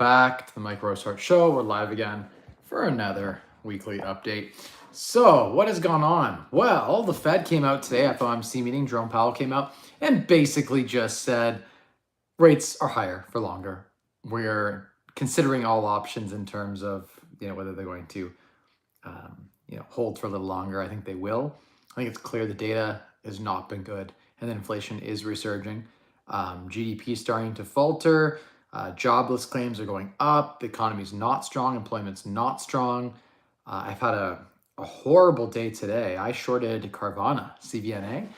back to the Mike Rosehart Show. We're live again for another weekly update. So, what has gone on? Well, the Fed came out today at the FOMC meeting. Jerome Powell came out and basically just said rates are higher for longer. We're considering all options in terms of whether they're going to hold for a little longer. I think they will. I think it's clear the data has not been good, and then inflation is resurging. GDP is starting to falter. Jobless claims are going up. The economy's not strong. Employment's not strong. I've had a horrible day today. I shorted Carvana, CVNA,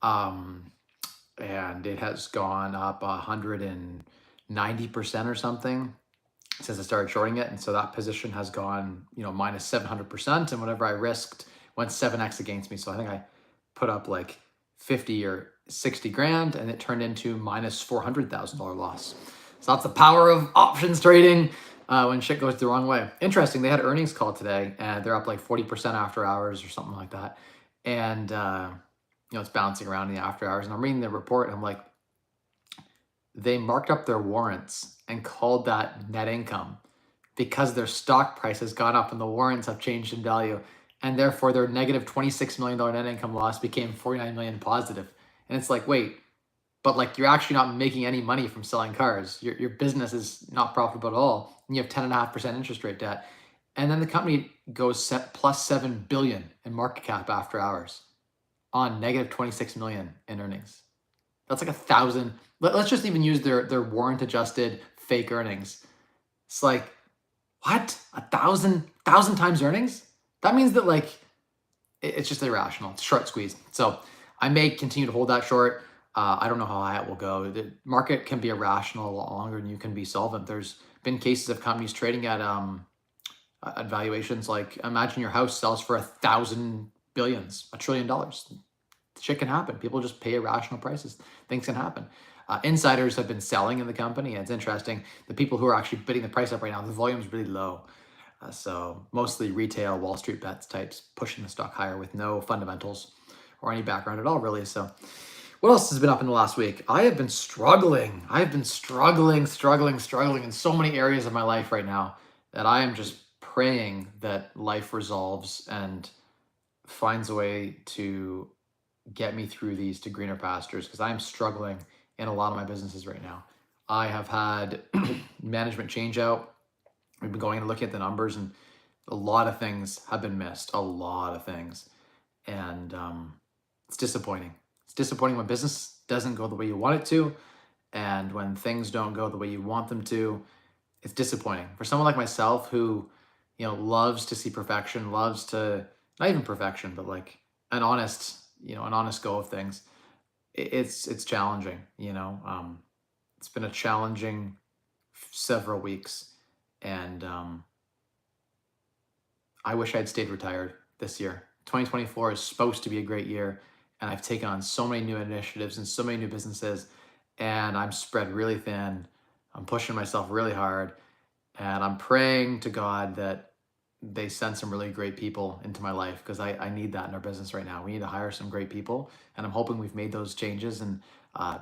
and it has gone up 190% or something since I started shorting it. And so that position has gone, minus 700%. And whatever I risked went 7x against me. So I think I put up like 50 or 60 grand, and it turned into minus $400,000 loss. So that's the power of options trading when shit goes the wrong way. Interesting, they had earnings call today, and they're up like 40% after hours or something like that. And, it's bouncing around in the after hours. And I'm reading the report, and I'm like, they marked up their warrants and called that net income because their stock price has gone up and the warrants have changed in value. And therefore, their negative $26 million net income loss became $49 million positive. And it's like, wait, but like you're actually not making any money from selling cars. Your business is not profitable at all. And you have 10.5% interest rate debt. And then the company goes plus 7 billion in market cap after hours on negative 26 million in earnings. That's like 1,000. Let's just even use their warrant adjusted fake earnings. It's like, what? 1,000 times earnings? That means that like, it's just irrational. It's short squeeze. So I may continue to hold that short. I don't know how high it will go. The market can be irrational a lot longer than you can be solvent. There's been cases of companies trading at valuations like, imagine your house sells for 1,000 billions, $1 trillion. Shit can happen. People just pay irrational prices. Things can happen. Insiders have been selling in the company. And it's interesting. The people who are actually bidding the price up right now, the volume is really low. So mostly retail, Wall Street bets types pushing the stock higher with no fundamentals or any background at all, really. So what else has been up in the last week? I have been struggling. I've been struggling in so many areas of my life right now that I am just praying that life resolves and finds a way to get me through these to greener pastures, because I'm struggling in a lot of my businesses right now. I have had management change out. We've been going and looking at the numbers, and a lot of things have been missed, a lot of things. And it's disappointing. It's disappointing when business doesn't go the way you want it to, and when things don't go the way you want them to. It's disappointing. For someone like myself who, loves to see perfection, loves to, not even perfection, but like an honest go of things. It's challenging, it's been a challenging several weeks, and I wish I'd stayed retired this year. 2024 is supposed to be a great year, and I've taken on so many new initiatives and so many new businesses, and I'm spread really thin. I'm pushing myself really hard, and I'm praying to God that they send some really great people into my life, because I need that in our business right now. We need to hire some great people, and I'm hoping we've made those changes. And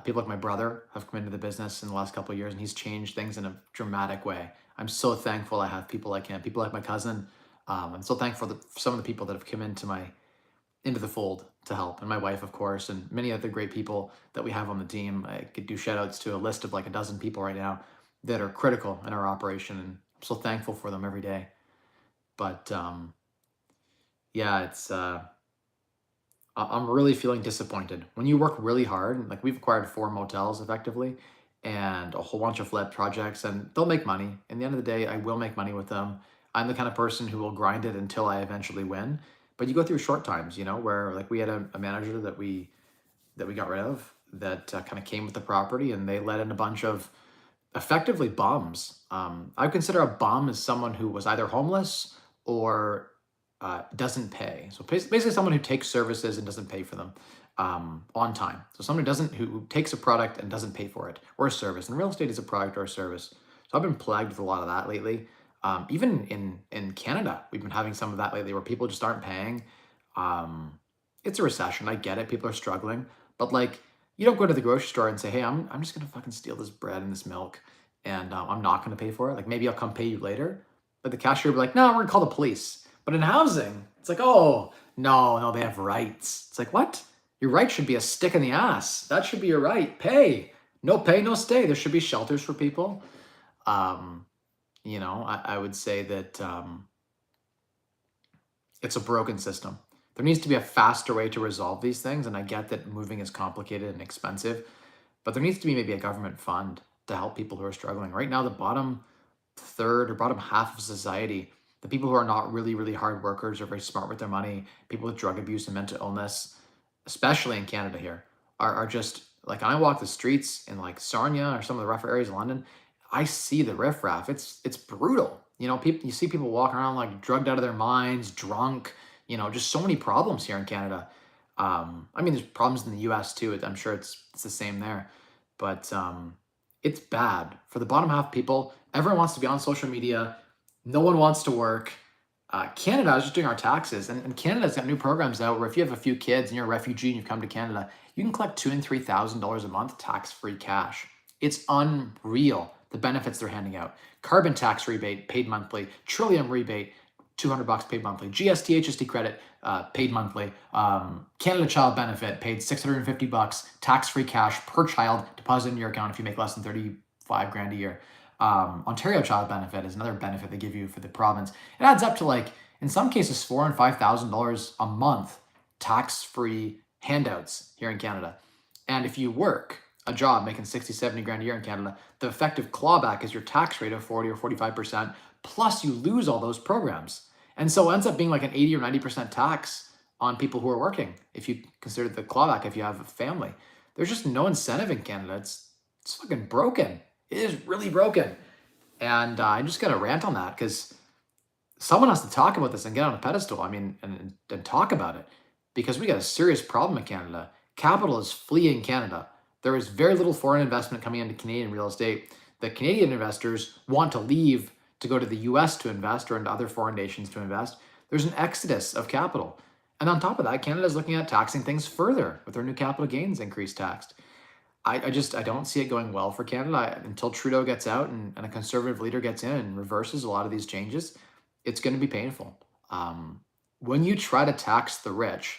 people like my brother have come into the business in the last couple of years, and he's changed things in a dramatic way. I'm so thankful I have people like him, people like my cousin. I'm so thankful for some of the people that have come into the fold to help, and my wife, of course, and many other great people that we have on the team. I could do shout outs to a list of like a dozen people right now that are critical in our operation, and I'm so thankful for them every day. But yeah, it's I'm really feeling disappointed. When you work really hard, like we've acquired 4 motels effectively and a whole bunch of flip projects, and they'll make money. In the end of the day, I will make money with them. I'm the kind of person who will grind it until I eventually win. But you go through short times, where like we had a manager that we got rid of that kind of came with the property, and they let in a bunch of effectively bums. I would consider a bum as someone who was either homeless or doesn't pay. So basically someone who takes services and doesn't pay for them on time. So someone who takes a product and doesn't pay for it, or a service. And real estate is a product or a service. So I've been plagued with a lot of that lately. Even in Canada, we've been having some of that lately, where people just aren't paying. It's a recession. I get it. People are struggling. But like, you don't go to the grocery store and say, hey, I'm just going to fucking steal this bread and this milk and I'm not going to pay for it. Like maybe I'll come pay you later. But the cashier will be like, no, we're going to call the police. But in housing, it's like, oh, no, no, they have rights. It's like, what? Your right should be a stick in the ass. That should be your right. Pay, no stay. There should be shelters for people. Um, I would say that it's a broken system. There needs to be a faster way to resolve these things. And I get that moving is complicated and expensive, but there needs to be maybe a government fund to help people who are struggling. Right now, the bottom third or bottom half of society, the people who are not really, really hard workers or very smart with their money, people with drug abuse and mental illness, especially in Canada here, are just like, I walk the streets in like Sarnia or some of the rougher areas of London, I see the riffraff. It's brutal. People, you see people walking around like drugged out of their minds, drunk, just so many problems here in Canada. I mean, there's problems in the US too. I'm sure it's the same there. But it's bad for the bottom half of people. Everyone wants to be on social media. No one wants to work. Canada, I was just doing our taxes, and Canada's got new programs out where if you have a few kids and you're a refugee and you've come to Canada, you can collect $2,000 and $3,000 a month tax-free cash. It's unreal the benefits they're handing out. Carbon tax rebate paid monthly, Trillium rebate, $200 paid monthly, GST HST credit paid monthly, Canada Child Benefit paid $650, tax-free cash per child deposited in your account if you make less than 35 grand a year. Ontario Child Benefit is another benefit they give you for the province. It adds up to like, in some cases, $4,000 and $5,000 a month tax-free handouts here in Canada. And if you work a job making 60, 70 grand a year in Canada, the effective clawback is your tax rate of 40 or 45%, plus you lose all those programs. And so it ends up being like an 80 or 90% tax on people who are working, if you consider the clawback, if you have a family. There's just no incentive in Canada. It's fucking broken. It is really broken. And I'm just going to rant on that because someone has to talk about this and get on a pedestal. I mean, and talk about it, because we got a serious problem in Canada. Capital is fleeing Canada. There is very little foreign investment coming into Canadian real estate. The Canadian investors want to leave to go to the US to invest or into other foreign nations to invest. There's an exodus of capital. And on top of that, Canada is looking at taxing things further with their new capital gains increase taxed. I don't see it going well for Canada until Trudeau gets out and a conservative leader gets in and reverses a lot of these changes. It's going to be painful. When you try to tax the rich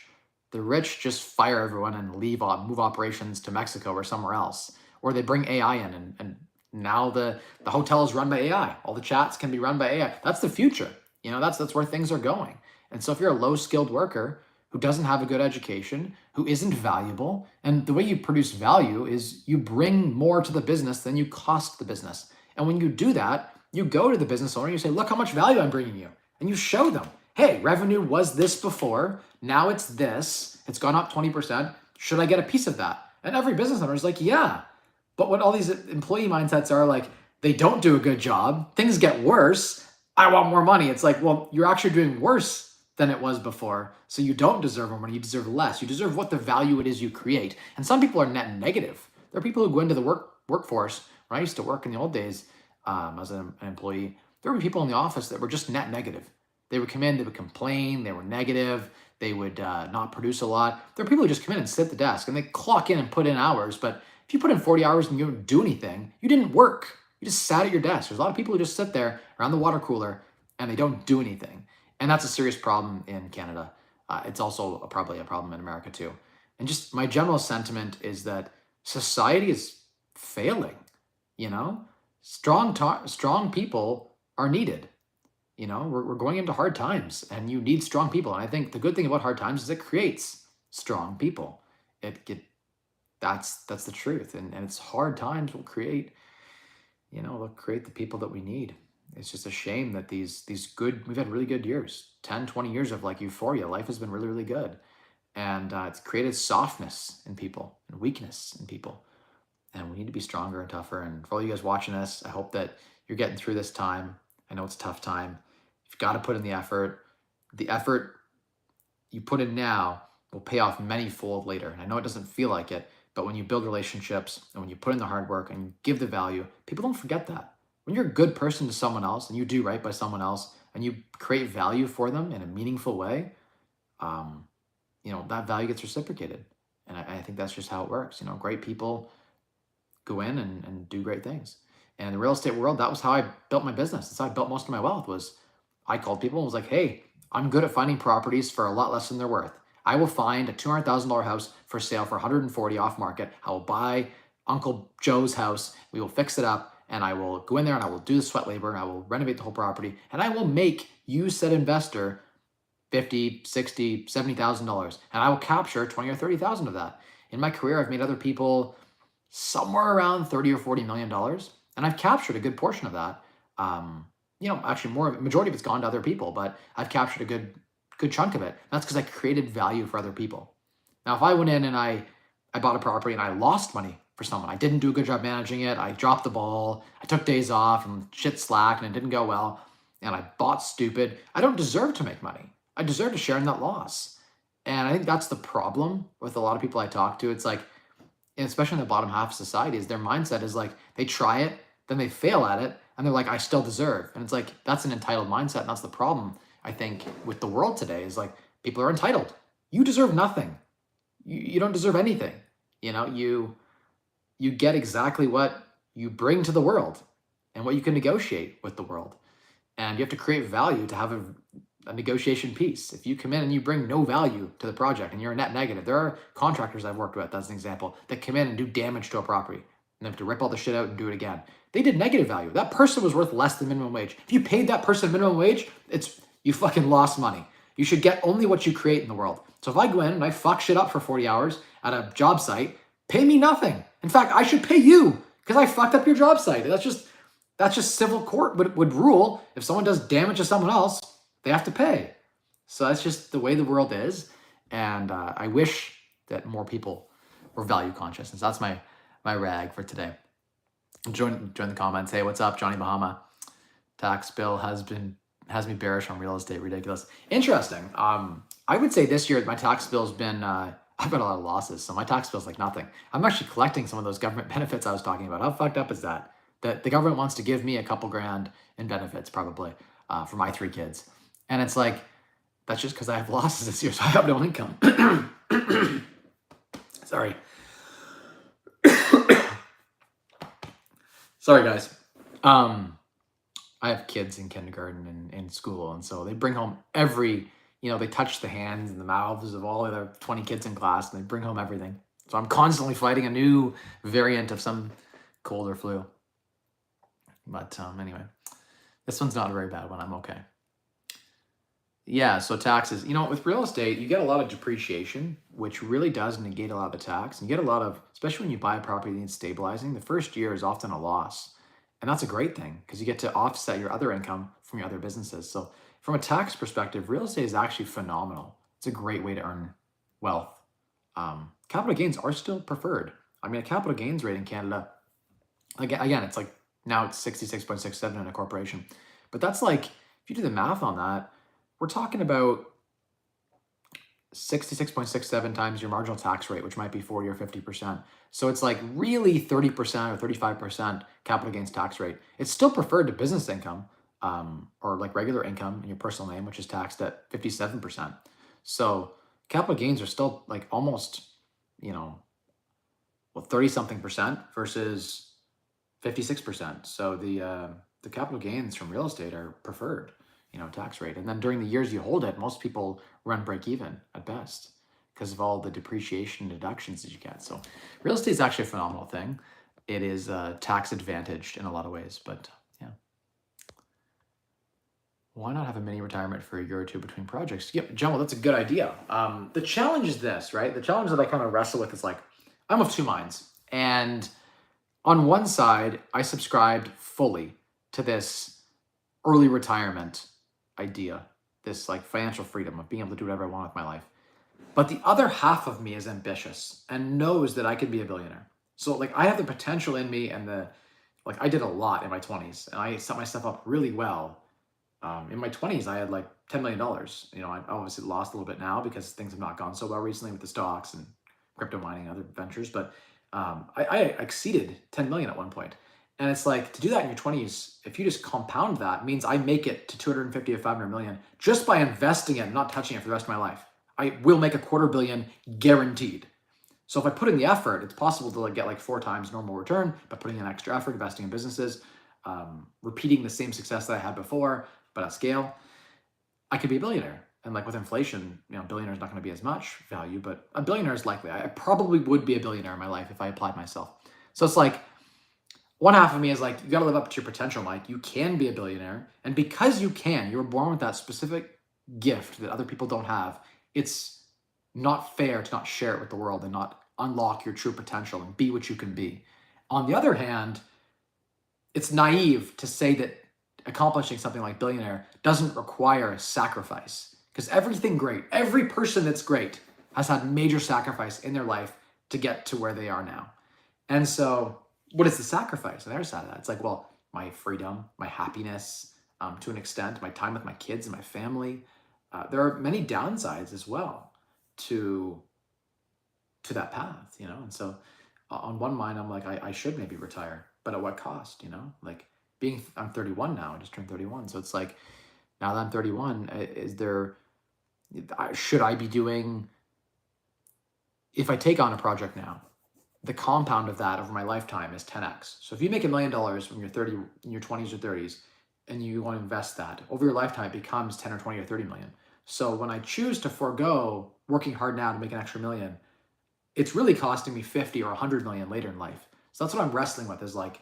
just fire everyone and move operations to Mexico or somewhere else, or they bring AI in, and now the hotel is run by AI. All the chats can be run by AI. That's the future. That's where things are going. And so if you're a low skilled worker who doesn't have a good education, who isn't valuable, and the way you produce value is you bring more to the business than you cost the business. And when you do that, you go to the business owner and you say, look how much value I'm bringing you. And you show them, hey, revenue was this before, now it's this, it's gone up 20%, should I get a piece of that? And every business owner is like, yeah. But what all these employee mindsets are like, they don't do a good job, things get worse, I want more money. It's like, well, you're actually doing worse than it was before, so you don't deserve more money, you deserve less. You deserve what the value it is you create. And some people are net negative. There are people who go into the workforce. When I used to work in the old days as an employee, there were people in the office that were just net negative. They would come in, they would complain, they were negative, they would not produce a lot. There are people who just come in and sit at the desk and they clock in and put in hours, but if you put in 40 hours and you don't do anything, you didn't work. You just sat at your desk. There's a lot of people who just sit there around the water cooler and they don't do anything. And that's a serious problem in Canada. It's also probably a problem in America too. And just my general sentiment is that society is failing. Strong people are needed. We're going into hard times, and you need strong people. And I think the good thing about hard times is it creates strong people. That's the truth. And it's hard times will create, they'll create the people that we need. It's just a shame that we've had really good years, 10, 20 years of like euphoria. Life has been really, really good. And it's created softness in people and weakness in people. And we need to be stronger and tougher. And for all you guys watching this, I hope that you're getting through this time. I know it's a tough time. You've got to put in the effort. The effort you put in now will pay off many-fold later. And I know it doesn't feel like it, but when you build relationships and when you put in the hard work and you give the value, people don't forget that. When you're a good person to someone else and you do right by someone else and you create value for them in a meaningful way, that value gets reciprocated. And I think that's just how it works. Great people go in and do great things. And in the real estate world, that was how I built my business. That's how I built most of my wealth. Was I called people and was like, hey, I'm good at finding properties for a lot less than they're worth. I will find a $200,000 house for sale for 140 off market. I will buy Uncle Joe's house. We will fix it up, and I will go in there and I will do the sweat labor, and I will renovate the whole property, and I will make you, said investor, $50, $60, $70,000, and I will capture 20 or 30,000 of that. In my career, I've made other people somewhere around 30 or $40 million, and I've captured a good portion of that. Actually, majority of it's gone to other people, but I've captured a good chunk of it. That's because I created value for other people. Now, if I went in and I bought a property and I lost money for someone, I didn't do a good job managing it, I dropped the ball, I took days off and shit slacked and it didn't go well, and I bought stupid, I don't deserve to make money. I deserve to share in that loss. And I think that's the problem with a lot of people I talk to. It's like, and especially in the bottom half of society, is their mindset is like, they try it, then they fail at it, and they're like, I still deserve. And it's like, that's an entitled mindset. And that's the problem, I think, with the world today, is like, people are entitled. You deserve nothing. You don't deserve anything. You get exactly what you bring to the world and what you can negotiate with the world. And you have to create value to have a negotiation piece. If you come in and you bring no value to the project and you're a net negative, there are contractors I've worked with, as an example, that come in and do damage to a property and they have to rip all the shit out and do it again. They did negative value. That person was worth less than minimum wage. If you paid that person minimum wage, you fucking lost money. You should get only what you create in the world. So if I go in and I fuck shit up for 40 hours at a job site, pay me nothing. In fact, I should pay you because I fucked up your job site. That's just civil court would rule. If someone does damage to someone else, they have to pay. So that's just the way the world is. And I wish that more people were value conscious. And so that's my rag for today. Join the comments. Hey, what's up, Johnny Bahama? Tax bill has me bearish on real estate. Ridiculous. Interesting. I would say this year my tax bill's been I've got a lot of losses, so my tax bill's like nothing. I'm actually collecting some of those government benefits I was talking about. How fucked up is that? That the government wants to give me a couple grand in benefits, probably, for my 3 kids. And it's like, that's just because I have losses this year, so I have no income. Sorry. Sorry, guys. I have kids in kindergarten and in school, and so they bring home they touch the hands and the mouths of all the other 20 kids in class, and they bring home everything. So I'm constantly fighting a new variant of some cold or flu. But anyway, this one's not a very bad one. I'm okay. Yeah, so taxes. With real estate, you get a lot of depreciation, which really does negate a lot of the tax. And you get a lot of, especially when you buy a property that needs stabilizing, the first year is often a loss. And that's a great thing because you get to offset your other income from your other businesses. So from a tax perspective, real estate is actually phenomenal. It's a great way to earn wealth. Capital gains are still preferred. I mean, a capital gains rate in Canada, again, it's like now it's 66.67 in a corporation. But that's like, if you do the math on that, we're talking about 66.67 times your marginal tax rate, which might be 40 or 50%. So it's like really 30% or 35% capital gains tax rate. It's still preferred to business income, or like regular income in your personal name, which is taxed at 57%. So capital gains are still like almost, 30 something percent versus 56%. So the capital gains from real estate are preferred, tax rate. And then during the years you hold it, most people run break even at best because of all the depreciation deductions that you get. So real estate is actually a phenomenal thing. It is tax advantaged in a lot of ways, but yeah. Why not have a mini retirement for a year or two between projects? Yep, John, well, that's a good idea. The challenge is this, right? The challenge that I kind of wrestle with is like, I'm of two minds. And on one side, I subscribed fully to this early retirement idea, this like financial freedom of being able to do whatever I want with my life. But the other half of me is ambitious and knows that I could be a billionaire. So like I have the potential in me, and I did a lot in my 20s and I set myself up really well. In my 20s, I had like $10 million. I obviously lost a little bit now because things have not gone so well recently with the stocks and crypto mining and other ventures. But I exceeded 10 million at one point. And it's like, to do that in your 20s, if you just compound that, means I make it to 250 or 500 million just by investing it and not touching it for the rest of my life. I will make $250 million guaranteed. So if I put in the effort, it's possible to like get like 4 times normal return by putting in extra effort, investing in businesses, repeating the same success that I had before, but at scale. I could be a billionaire. And like with inflation, billionaire is not going to be as much value, but a billionaire is likely. I probably would be a billionaire in my life if I applied myself. So it's like, one half of me is like, you got to live up to your potential, Mike. You can be a billionaire. And because you can, you were born with that specific gift that other people don't have. It's not fair to not share it with the world and not unlock your true potential and be what you can be. On the other hand, it's naive to say that accomplishing something like billionaire doesn't require sacrifice. Because everything great, every person that's great has had major sacrifice in their life to get to where they are now. And so what is the sacrifice? And there's side of that. It's like, well, my freedom, my happiness, to an extent, my time with my kids and my family. There are many downsides as well to that path, And so on one mind, I'm like, I should maybe retire, but at what cost, Like I'm 31 now, I just turned 31. So it's like, now that I'm 31, should I be doing, if I take on a project now, the compound of that over my lifetime is 10x. So if you make $1 million when you're 30, in your 20s or 30s, and you want to invest that over your lifetime, it becomes 10 or 20 or 30 million. So when I choose to forego working hard now to make an extra million, it's really costing me 50 or 100 million later in life. So that's what I'm wrestling with, is like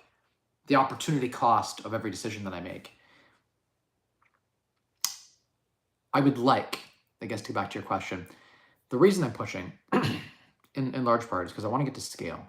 the opportunity cost of every decision that I make. I would like, I guess, to go back to your question, the reason I'm pushing in large part is because I want to get to scale.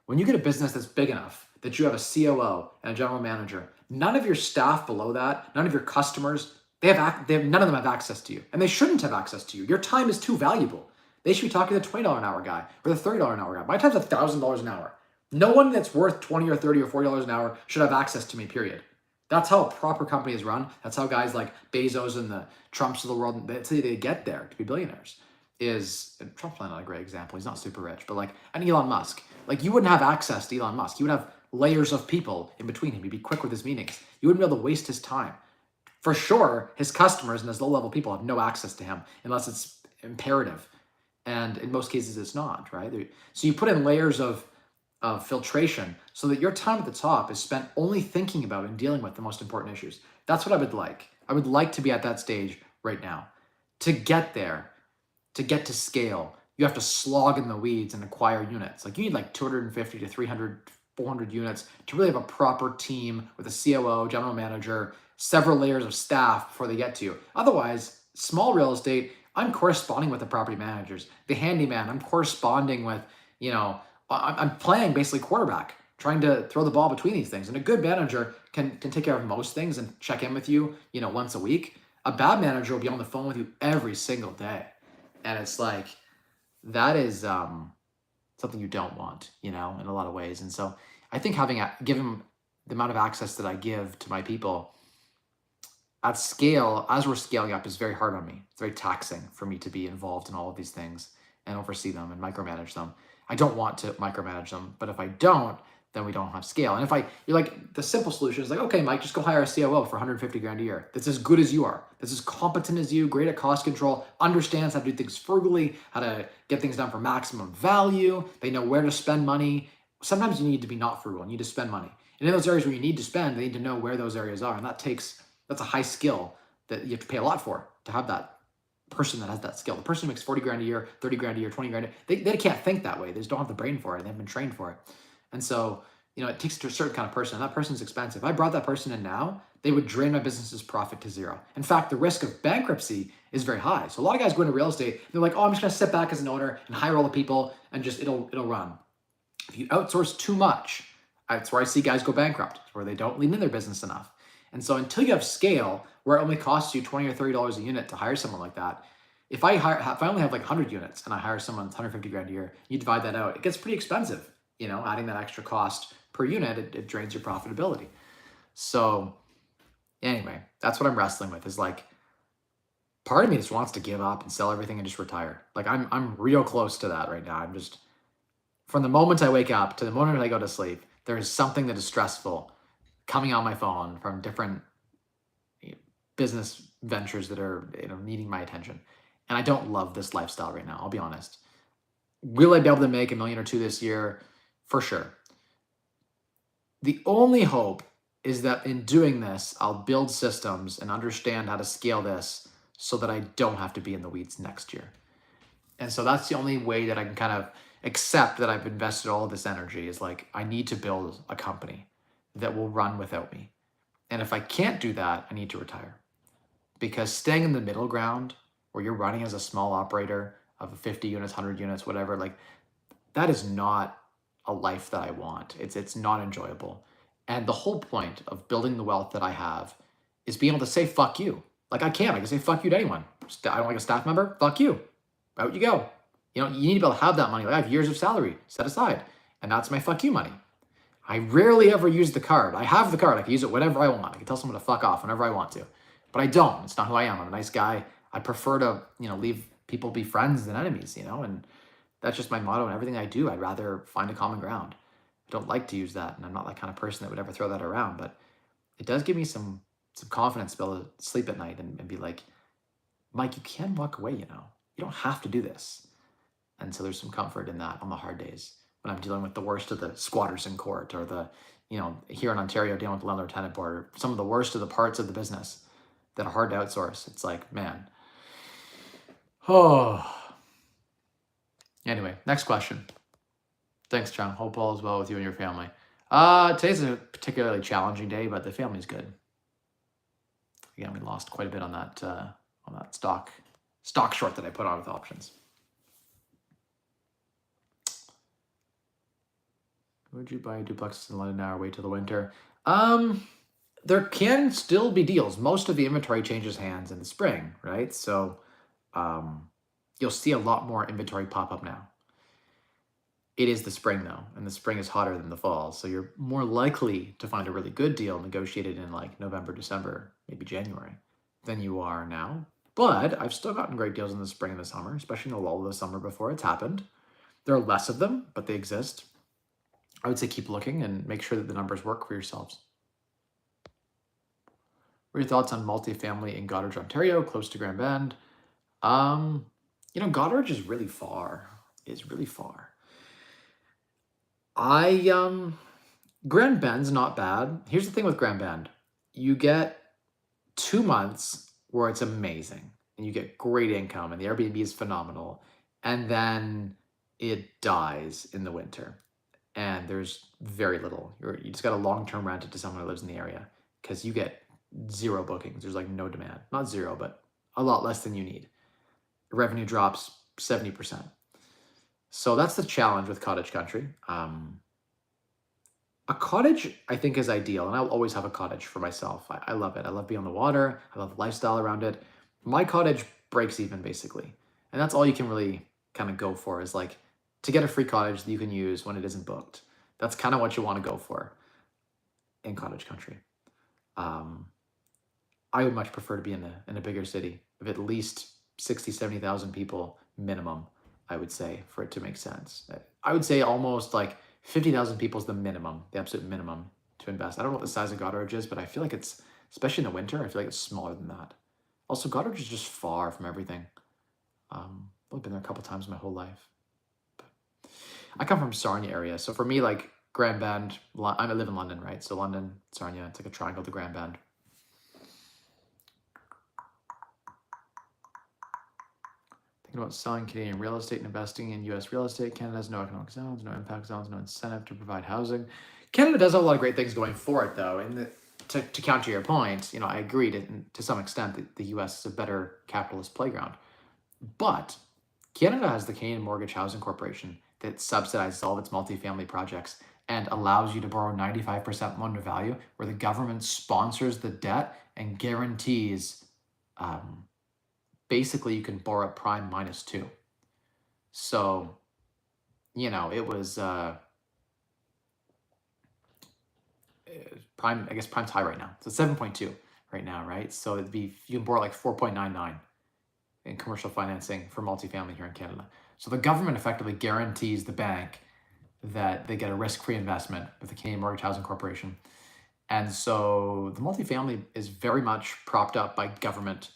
When you get a business that's big enough that you have a COO and a general manager, none of your staff below that, none of your customers, none of them have access to you, and they shouldn't have access to you. Your time is too valuable. They should be talking to the $20 an hour guy or the $30 an hour guy. My time's $1,000 an hour. No one that's worth 20 or 30 or $40 an hour should have access to me, period. That's how a proper company is run. That's how guys like Bezos and the Trumps of the world, that's how they get there to be billionaires. Trump's not a great example. He's not super rich, but like an Elon Musk. Like, you wouldn't have access to Elon Musk. You would have layers of people in between him. He'd be quick with his meetings. You wouldn't be able to waste his time. For sure, his customers and his low-level people have no access to him unless it's imperative. And in most cases, it's not, right? So you put in layers of filtration so that your time at the top is spent only thinking about and dealing with the most important issues. That's what I would like. I would like to be at that stage right now. To get there, to get to scale, you have to slog in the weeds and acquire units. Like, you need like 250 to 300, 400 units to really have a proper team with a COO, general manager, several layers of staff before they get to you. Otherwise, small real estate, I'm corresponding with the property managers. The handyman, I'm corresponding with, I'm playing basically quarterback, trying to throw the ball between these things. And a good manager can take care of most things and check in with you, once a week. A bad manager will be on the phone with you every single day. And it's like, that is something you don't want, in a lot of ways. And so I think given the amount of access that I give to my people at scale, as we're scaling up, is very hard on me. It's very taxing for me to be involved in all of these things and oversee them and micromanage them. I don't want to micromanage them, but if I don't, then we don't have scale. And you're like, the simple solution is like, okay, Mike, just go hire a COO for 150 grand a year. That's as good as you are. That's as competent as you, great at cost control, understands how to do things frugally, how to get things done for maximum value. They know where to spend money. Sometimes you need to be not frugal. You need to spend money. And in those areas where you need to spend, they need to know where those areas are. And that's a high skill that you have to pay a lot for to have that person that has that skill. The person who makes 40 grand a year, 30 grand a year, 20 grand a year, they can't think that way. They just don't have the brain for it. They haven't been trained for it. And so, it takes a certain kind of person, and that person's expensive. If I brought that person in now, they would drain my business's profit to zero. In fact, the risk of bankruptcy is very high. So a lot of guys go into real estate, they're like, oh, I'm just gonna sit back as an owner and hire all the people and just, it'll run. If you outsource too much, that's where I see guys go bankrupt, where they don't lean in their business enough. And so until you have scale, where it only costs you $20 or $30 a unit to hire someone like that, if I only have like 100 units and I hire someone with 150 grand a year, you divide that out, it gets pretty expensive. Adding that extra cost per unit, it drains your profitability. So anyway, that's what I'm wrestling with, is like, part of me just wants to give up and sell everything and just retire. Like, I'm real close to that right now. I'm just, from the moment I wake up to the moment I go to sleep, there is something that is stressful coming on my phone from different business ventures that are needing my attention. And I don't love this lifestyle right now, I'll be honest. Will I be able to make $1 million or $2 million this year? For sure. The only hope is that in doing this, I'll build systems and understand how to scale this so that I don't have to be in the weeds next year. And so that's the only way that I can kind of accept that I've invested all of this energy, is like, I need to build a company that will run without me. And if I can't do that, I need to retire. Because staying in the middle ground where you're running as a small operator of 50 units, 100 units, whatever, like, that is not a life that I want. It's not enjoyable. And the whole point of building the wealth that I have is being able to say fuck you. Like, I can say fuck you to anyone. I don't like a staff member, fuck you. Out you go. You know, you need to be able to have that money. Like, I have years of salary set aside, and that's my fuck you money. I rarely ever use the card. I have the card. I can use it whenever I want. I can tell someone to fuck off whenever I want to. But I don't. It's not who I am. I'm a nice guy. I prefer to, leave people be friends than enemies, and that's just my motto in everything I do. I'd rather find a common ground. I don't like to use that, and I'm not that kind of person that would ever throw that around, but it does give me some confidence to be able to sleep at night and be like, Mike, you can walk away, You don't have to do this. And so there's some comfort in that on the hard days when I'm dealing with the worst of the squatters in court, or the, here in Ontario, dealing with the landlord tenant board, or some of the worst of the parts of the business that are hard to outsource. It's like, man. Oh. Anyway, next question. Thanks, Chung. Hope all is well with you and your family. Today's a particularly challenging day, but the family's good. Again, we lost quite a bit on that stock short that I put on with options. Would you buy duplexes in London now or wait till the winter? There can still be deals. Most of the inventory changes hands in the spring, right? So you'll see a lot more inventory pop up now. It is the spring, though, and the spring is hotter than the fall. So you're more likely to find a really good deal negotiated in like November, December, maybe January, than you are now. But I've still gotten great deals in the spring and the summer, especially in the lull of the summer before it's happened. There are less of them, but they exist. I would say keep looking and make sure that the numbers work for yourselves. What are your thoughts on multifamily in Goderich, Ontario, close to Grand Bend? Goderich is really far. Grand Bend's not bad. Here's the thing with Grand Bend. You get 2 months where it's amazing and you get great income and the Airbnb is phenomenal. And then it dies in the winter and there's very little. You just got a long-term rent it to someone who lives in the area because you get 0 bookings. There's like no demand. Not 0, but a lot less than you need. Revenue drops 70%. So that's the challenge with cottage country. A cottage, I think, is ideal, and I'll always have a cottage for myself. I love it. I love being on the water. I love the lifestyle around it. My cottage breaks even, basically. And that's all you can really kind of go for, is like to get a free cottage that you can use when it isn't booked. That's kind of what you want to go for in cottage country. I would much prefer to be in a bigger city of at least 60, 70,000 people minimum, I would say, for it to make sense. I would say almost like 50,000 people is the minimum, the absolute minimum to invest. I don't know what the size of Goderich is, but I feel like it's, especially in the winter, I feel like it's smaller than that. Also, Goderich is just far from everything. I've been there a couple times my whole life. But I come from Sarnia area, so for me, like Grand Bend, I live in London, right? So London, Sarnia, it's like a triangle to Grand Bend. Thinking about selling Canadian real estate and investing in U.S. real estate. Canada has no economic zones, no impact zones, no incentive to provide housing. Canada does have a lot of great things going for it, though. And to counter your point, I agree to some extent that the U.S. is a better capitalist playground. But Canada has the Canadian Mortgage Housing Corporation that subsidizes all of its multifamily projects and allows you to borrow 95% loan to value, where the government sponsors the debt and guarantees basically you can borrow at prime -2. So, it was prime, I guess prime's high right now. So 7.2 right now, right? So you can borrow like 4.99 in commercial financing for multifamily here in Canada. So the government effectively guarantees the bank that they get a risk-free investment with the Canadian Mortgage Housing Corporation. And so the multifamily is very much propped up by government.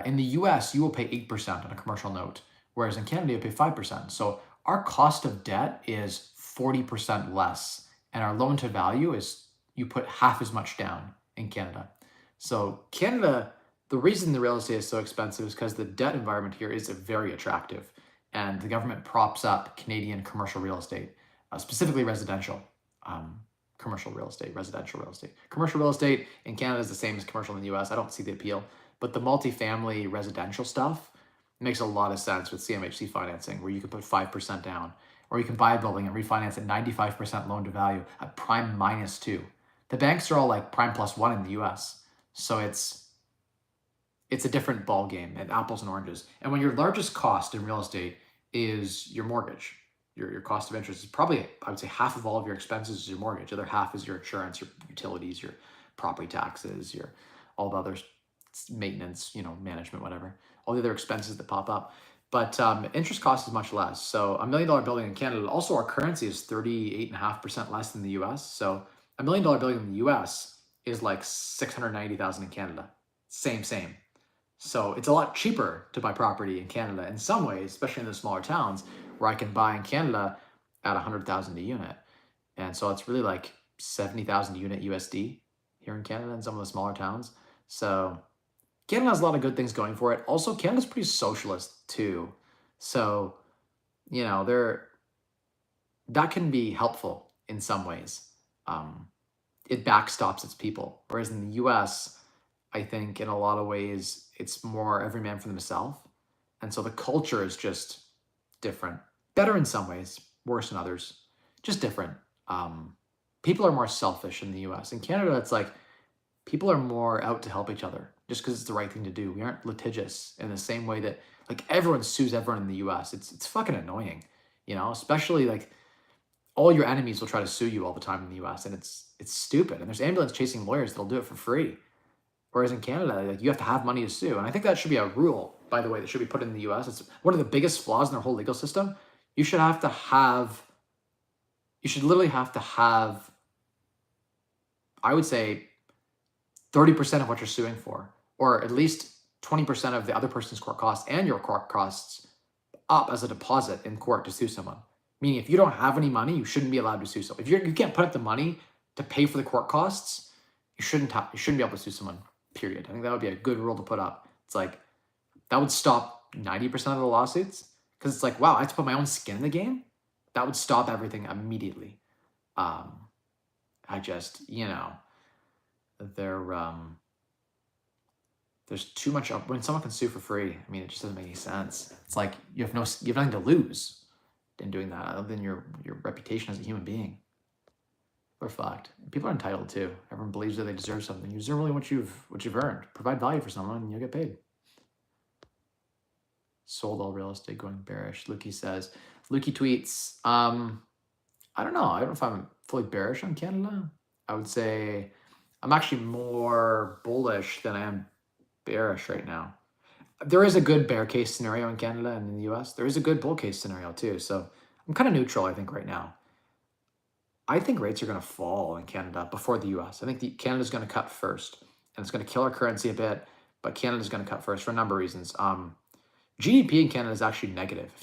In the US, you will pay 8% on a commercial note, whereas in Canada, you pay 5%. So our cost of debt is 40% less, and our loan to value is you put half as much down in Canada. So Canada, the reason the real estate is so expensive is because the debt environment here is very attractive, and the government props up Canadian commercial real estate, specifically residential. Commercial real estate, residential real estate. Commercial real estate in Canada is the same as commercial in the US. I don't see the appeal, but the multifamily residential stuff makes a lot of sense with CMHC financing, where you can put 5% down, or you can buy a building and refinance at 95% loan to value at prime -2. The banks are all like prime +1 in the US. So it's a different ball game, and apples and oranges. And when your largest cost in real estate is your mortgage, your cost of interest is probably, I would say, half of all of your expenses is your mortgage. The other half is your insurance, your utilities, your property taxes, your all the other maintenance, management, whatever, all the other expenses that pop up. But interest cost is much less. So $1 million building in Canada, also our currency is 38.5% less than the US. So $1 million building in the US is like 690,000 in Canada. Same. So it's a lot cheaper to buy property in Canada in some ways, especially in the smaller towns, where I can buy in Canada at 100,000 a unit. And so it's really like 70,000 unit USD here in Canada in some of the smaller towns. So Canada has a lot of good things going for it. Also, Canada's pretty socialist too. So, that can be helpful in some ways. It backstops its people. Whereas in the US, I think in a lot of ways, it's more every man for themselves. And so the culture is just different. Better in some ways, worse in others. Just different. People are more selfish in the US. In Canada, it's like people are more out to help each other just because it's the right thing to do. We aren't litigious in the same way that like everyone sues everyone in the US. It's fucking annoying, especially like all your enemies will try to sue you all the time in the US, and it's stupid. And there's ambulance chasing lawyers that'll do it for free. Whereas in Canada, like, you have to have money to sue. And I think that should be a rule, by the way, that should be put in the US. It's one of the biggest flaws in their whole legal system. You should literally have to have, I would say, 30% of what you're suing for, or at least 20% of the other person's court costs and your court costs up as a deposit in court to sue someone. Meaning, if you don't have any money, you shouldn't be allowed to sue someone. If you can't put up the money to pay for the court costs, you shouldn't be able to sue someone, period. I think that would be a good rule to put up. It's like, that would stop 90% of the lawsuits, because it's like, wow, I have to put my own skin in the game? That would stop everything immediately. There's too much when someone can sue for free. I mean, it just doesn't make any sense. It's like you have nothing to lose in doing that, other than your reputation as a human being. We're fucked. People are entitled to. Everyone believes that they deserve something. You deserve only what you've earned. Provide value for someone, and you'll get paid. Sold all real estate, going bearish. Lukey tweets, I don't know. I don't know if I'm fully bearish on Canada. I would say I'm actually more bullish than I am bearish right now. There is a good bear case scenario in Canada and in the US. There is a good bull case scenario too. So I'm kind of neutral, I think, right now. I think rates are going to fall in Canada before the US. I think Canada's going to cut first, and it's going to kill our currency a bit, but Canada's going to cut first for a number of reasons. GDP in Canada is actually negative.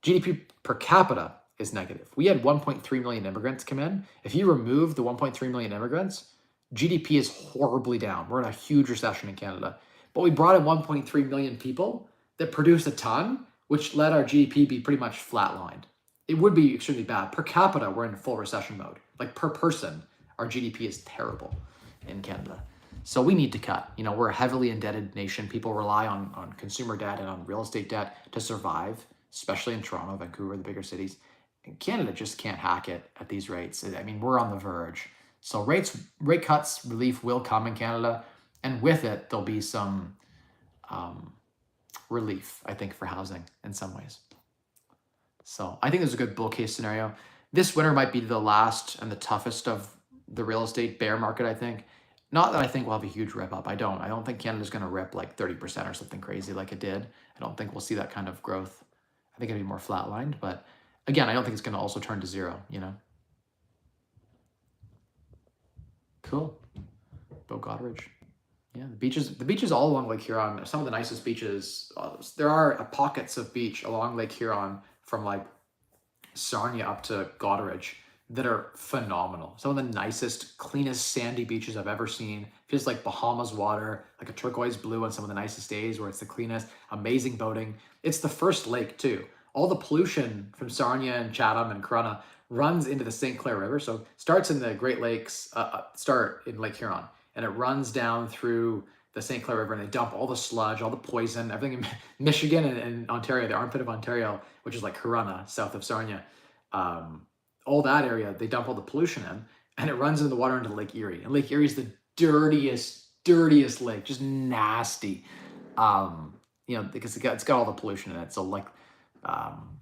GDP per capita is negative. We had 1.3 million immigrants come in. If you remove the 1.3 million immigrants, GDP is horribly down. We're in a huge recession in Canada. But we brought in 1.3 million people that produced a ton, which let our GDP be pretty much flatlined. It would be extremely bad. Per capita, we're in full recession mode. Like per person, our GDP is terrible in Canada. So we need to cut. We're a heavily indebted nation. People rely on consumer debt and on real estate debt to survive, especially in Toronto, Vancouver, the bigger cities. And Canada just can't hack it at these rates. I mean, we're on the verge. So rate cuts, relief will come in Canada. And with it, there'll be some relief, I think, for housing in some ways. So I think there's a good bull case scenario. This winter might be the last and the toughest of the real estate bear market, I think. Not that I think we'll have a huge rip up. I don't think Canada's going to rip like 30% or something crazy like it did. I don't think we'll see that kind of growth. I think it'll be more flatlined. But again, I don't think it's going to also turn to zero, Cool. Bill Goddard. Yeah, the beaches all along Lake Huron are some of the nicest beaches. There are pockets of beach along Lake Huron from like Sarnia up to Goderich that are phenomenal. Some of the nicest, cleanest sandy beaches I've ever seen. Feels like Bahamas water, like a turquoise blue on some of the nicest days where it's the cleanest. Amazing boating. It's the first lake too. All the pollution from Sarnia and Chatham and Corunna runs into the St. Clair River. So starts in the Great Lakes, start in Lake Huron, and it runs down through the St. Clair River, and they dump all the sludge, all the poison, everything in Michigan and Ontario, the armpit of Ontario, which is like Corunna, south of Sarnia. All that area, they dump all the pollution in, and it runs into the water into Lake Erie. And Lake Erie is the dirtiest lake, just nasty. Because it's got all the pollution in it. So like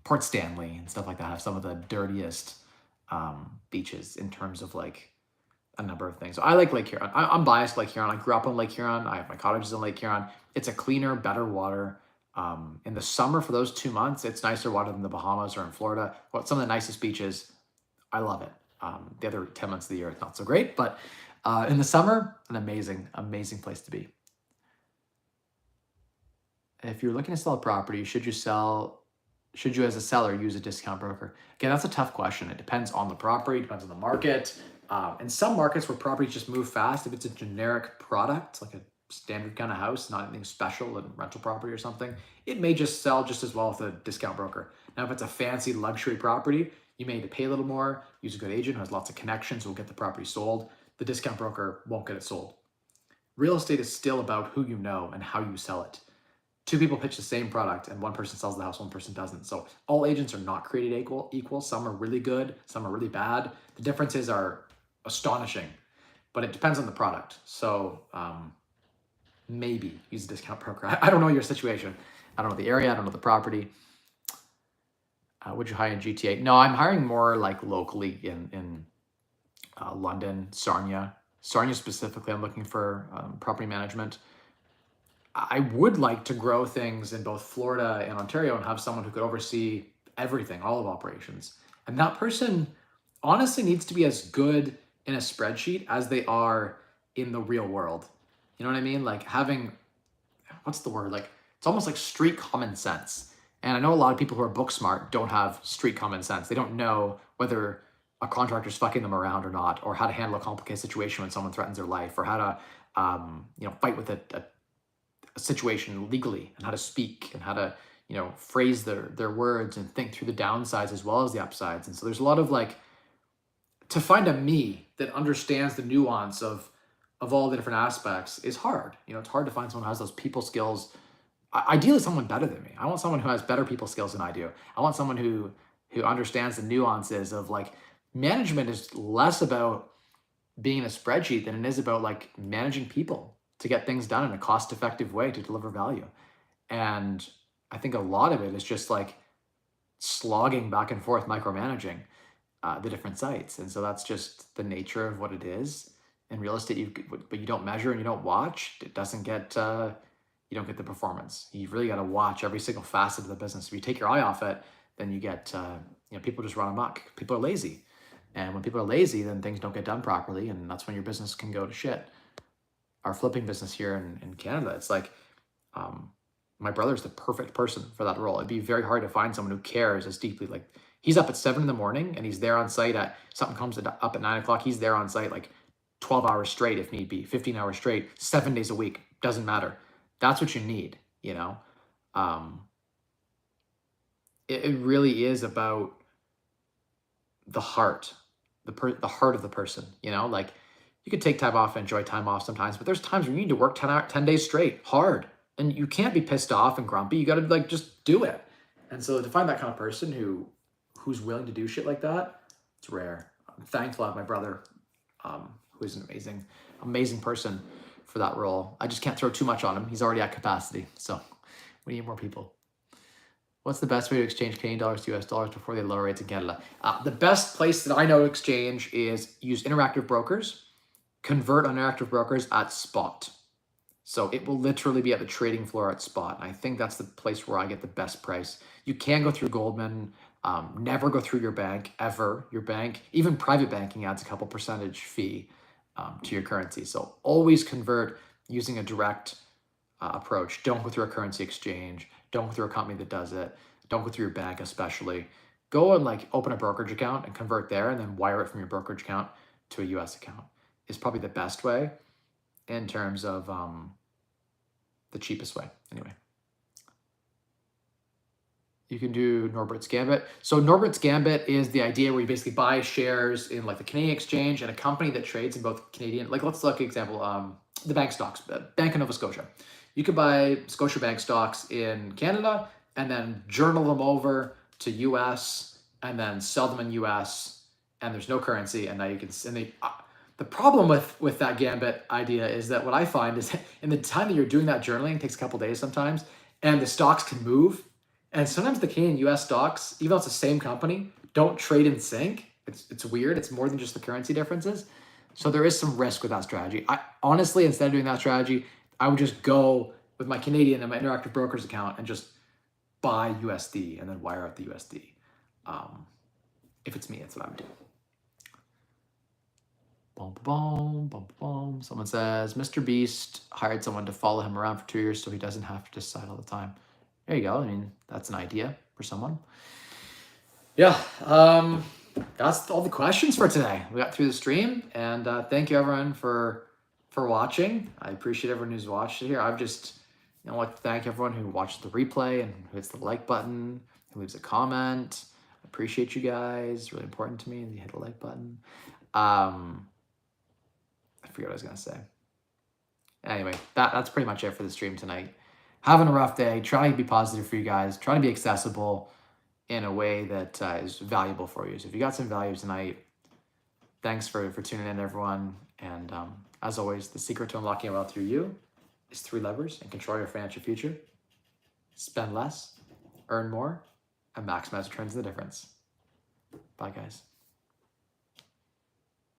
Port Stanley and stuff like that have some of the dirtiest beaches in terms of like a number of things. So I like Lake Huron. I'm biased Lake Huron. I grew up on Lake Huron. I have my cottages in Lake Huron. It's a cleaner, better water. In the summer for those 2 months, it's nicer water than the Bahamas or in Florida. Well, some of the nicest beaches. I love it. The other 10 months of the year, it's not so great, but in the summer, an amazing place to be. If you're looking to sell a property, should you as a seller use a discount broker? Again, that's a tough question. It depends on the property, depends on the market. In some markets where properties just move fast, if it's a generic product, like a standard kind of house, not anything special, a rental property or something, it may just sell just as well with a discount broker. Now, if it's a fancy luxury property, you may need to pay a little more, use a good agent who has lots of connections who will get the property sold. The discount broker won't get it sold. Real estate is still about who you know and how you sell it. Two people pitch the same product and one person sells the house, one person doesn't. So all agents are not created equal. Some are really good, some are really bad. The differences are astonishing, but it depends on the product. So maybe use a discount broker. I don't know your situation. I don't know the area. I don't know the property. Would you hire in GTA? No, I'm hiring more like locally in London, Sarnia. Sarnia specifically, I'm looking for property management. I would like to grow things in both Florida and Ontario and have someone who could oversee everything, all of operations. And that person honestly needs to be as good in a spreadsheet as they are in the real world. You know what I mean? Like having, what's the word? Like, it's almost like street common sense. And I know a lot of people who are book smart don't have street common sense. They don't know whether a contractor's fucking them around or not, or how to handle a complicated situation when someone threatens their life, or how to, fight with a situation legally, and how to speak, and how to, phrase their words and think through the downsides as well as the upsides. And so there's a lot of like, to find a me that understands the nuance of all the different aspects is hard. It's hard to find someone who has those people skills. Ideally someone better than me. I want someone who has better people skills than I do. I want someone who understands the nuances of like, management is less about being in a spreadsheet than it is about like managing people to get things done in a cost-effective way to deliver value. And I think a lot of it is just like slogging back and forth, micromanaging the different sites. And so that's just the nature of what it is. In real estate, but you don't measure and you don't watch, it doesn't get, you don't get the performance. You've really got to watch every single facet of the business. If you take your eye off it, then you get, people just run amok. People are lazy. And when people are lazy, then things don't get done properly. And that's when your business can go to shit. Our flipping business here in Canada, it's like, my brother's the perfect person for that role. It'd be very hard to find someone who cares as deeply. Like, he's up at 7 a.m. and he's there on site at, something comes up at 9 o'clock. He's there on site like 12 hours straight if need be, 15 hours straight, 7 days a week, doesn't matter. That's what you need, It really is about the heart, the heart of the person, like you could take time off and enjoy time off sometimes, but there's times where you need to work 10 days straight, hard, and you can't be pissed off and grumpy. You got to like, just do it. And so to find that kind of person who's willing to do shit like that, it's rare. I'm thankful I have my brother, who is an amazing person for that role. I just can't throw too much on him. He's already at capacity. So we need more people. What's the best way to exchange Canadian dollars to US dollars before they lower rates in Canada? The best place that I know to exchange is use interactive brokers, convert on interactive brokers at spot. So it will literally be at the trading floor at spot. And I think that's the place where I get the best price. You can go through Goldman, never go through your bank, ever. Your bank, even private banking adds a couple percentage fee to your currency. So always convert using a direct approach. Don't go through a currency exchange. Don't go through a company that does it. Don't go through your bank especially. go and like open a brokerage account and convert there and then wire it from your brokerage account to a US account is probably the best way in terms of the cheapest way. Anyway, you can do Norbert's Gambit. So Norbert's Gambit is the idea where you basically buy shares in like the Canadian exchange and a company that trades in both Canadian, like let's look at example, the bank stocks, Bank of Nova Scotia. You could buy Scotiabank stocks in Canada and then journal them over to US and then sell them in US, and there's no currency, and now you can, and they, the problem with that Gambit idea is that what I find is in the time that you're doing that journaling, it takes a couple days sometimes, and the stocks can move. And sometimes the Canadian US stocks, even though it's the same company, don't trade in sync. It's weird. It's more than just the currency differences. So there is some risk with that strategy. I honestly, instead of doing that strategy, I would just go with my Canadian and my Interactive Brokers account and just buy USD and then wire out the USD. If it's me, that's what I would do. Boom, boom, boom, boom. Someone says, Mr. Beast hired someone to follow him around for 2 years so he doesn't have to decide all the time. There you go. I mean, that's an idea for someone. Yeah, that's all the questions for today. We got through the stream, and thank you everyone for watching. I appreciate everyone who's watched it here. I've just, like to thank everyone who watched the replay and who hits the like button, who leaves a comment. I appreciate you guys. It's really important to me. And you hit the like button. I forget what I was gonna say. Anyway, that's pretty much it for the stream tonight. Having a rough day, trying to be positive for you guys, trying to be accessible in a way that is valuable for you. So if you got some value tonight, thanks for tuning in, everyone. And as always, the secret to unlocking wealth through you is 3 levers and control your financial future. Spend less, earn more, and maximize returns in the difference. Bye, guys.